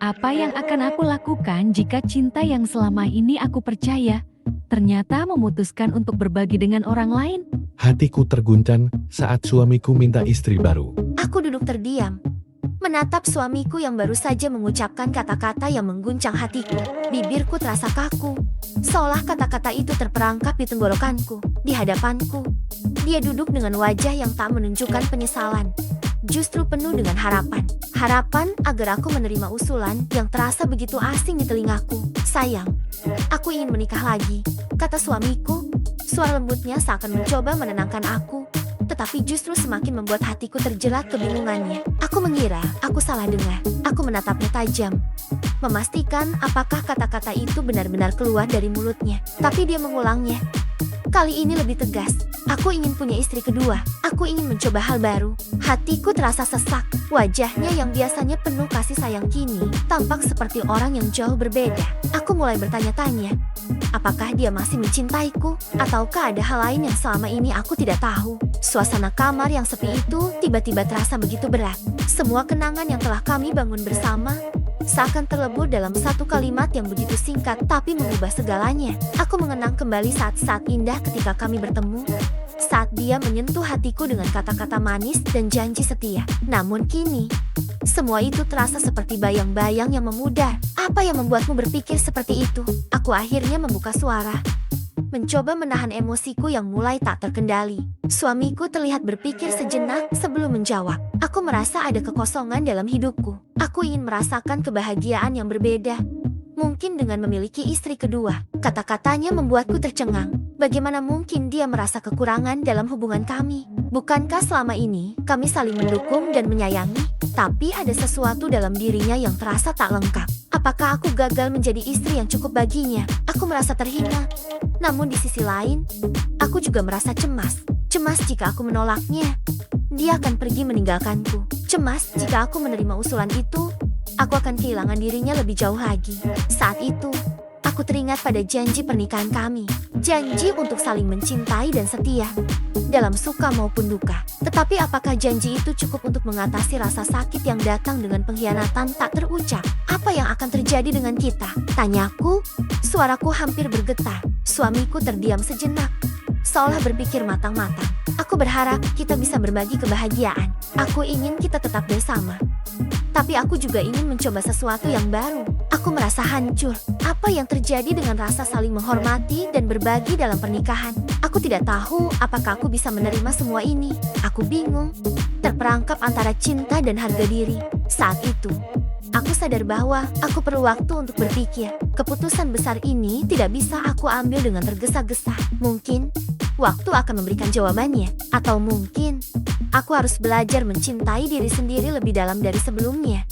Apa yang akan aku lakukan jika cinta yang selama ini aku percaya ternyata memutuskan untuk berbagi dengan orang lain? Hatiku terguncang saat suamiku minta istri baru. Aku duduk terdiam, menatap suamiku yang baru saja mengucapkan kata-kata yang mengguncang hatiku. Bibirku terasa kaku, seolah kata-kata itu terperangkap di tenggorokanku. Di hadapanku, dia duduk dengan wajah yang tak menunjukkan penyesalan, justru penuh dengan harapan. Harapan agar aku menerima usulan yang terasa begitu asing di telingaku. Sayang, aku ingin menikah lagi, kata suamiku. Suara lembutnya seakan mencoba menenangkan aku, tetapi justru semakin membuat hatiku terjerat kebingungannya. Aku mengira aku salah dengar. Aku menatapnya tajam, memastikan apakah kata-kata itu benar-benar keluar dari mulutnya. Tapi dia mengulangnya. Kali ini lebih tegas. Aku ingin punya istri kedua. Aku ingin mencoba hal baru. Hatiku terasa sesak. Wajahnya yang biasanya penuh kasih sayang kini tampak seperti orang yang jauh berbeda. Aku mulai bertanya-tanya, apakah dia masih mencintaiku? Ataukah ada hal lain yang selama ini aku tidak tahu? Suasana kamar yang sepi itu tiba-tiba terasa begitu berat. Semua kenangan yang telah kami bangun bersama seakan terlebur dalam satu kalimat yang begitu singkat tapi mengubah segalanya. Aku mengenang kembali saat-saat indah ketika kami bertemu, saat dia menyentuh hatiku dengan kata-kata manis dan janji setia. Namun kini, semua itu terasa seperti bayang-bayang yang memudar. Apa yang membuatmu berpikir seperti itu? Aku akhirnya membuka suara, mencoba menahan emosiku yang mulai tak terkendali. Suamiku terlihat berpikir sejenak sebelum menjawab. Aku merasa ada kekosongan dalam hidupku. Aku ingin merasakan kebahagiaan yang berbeda. Mungkin dengan memiliki istri kedua. Kata-katanya membuatku tercengang. Bagaimana mungkin dia merasa kekurangan dalam hubungan kami? Bukankah selama ini kami saling mendukung dan menyayangi? Tapi ada sesuatu dalam dirinya yang terasa tak lengkap. Apakah aku gagal menjadi istri yang cukup baginya? Aku merasa terhina. Namun di sisi lain, aku juga merasa cemas. Cemas jika aku menolaknya, dia akan pergi meninggalkanku. Cemas jika aku menerima usulan itu, aku akan kehilangan dirinya lebih jauh lagi. Saat itu, aku teringat pada janji pernikahan kami. Janji untuk saling mencintai dan setia, dalam suka maupun duka. Tetapi apakah janji itu cukup untuk mengatasi rasa sakit yang datang dengan pengkhianatan tak terucap? Apa yang akan terjadi dengan kita? Tanyaku, suaraku hampir bergetar. Suamiku terdiam sejenak, seolah berpikir matang-matang. Aku berharap kita bisa berbagi kebahagiaan. Aku ingin kita tetap bersama. Tapi aku juga ingin mencoba sesuatu yang baru. Aku merasa hancur. Apa yang terjadi dengan rasa saling menghormati dan berbagi dalam pernikahan? Aku tidak tahu apakah aku bisa menerima semua ini. Aku bingung, terperangkap antara cinta dan harga diri. Saat itu, aku sadar bahwa aku perlu waktu untuk berpikir. Keputusan besar ini tidak bisa aku ambil dengan tergesa-gesa. Mungkin waktu akan memberikan jawabannya. Atau mungkin aku harus belajar mencintai diri sendiri lebih dalam dari sebelumnya.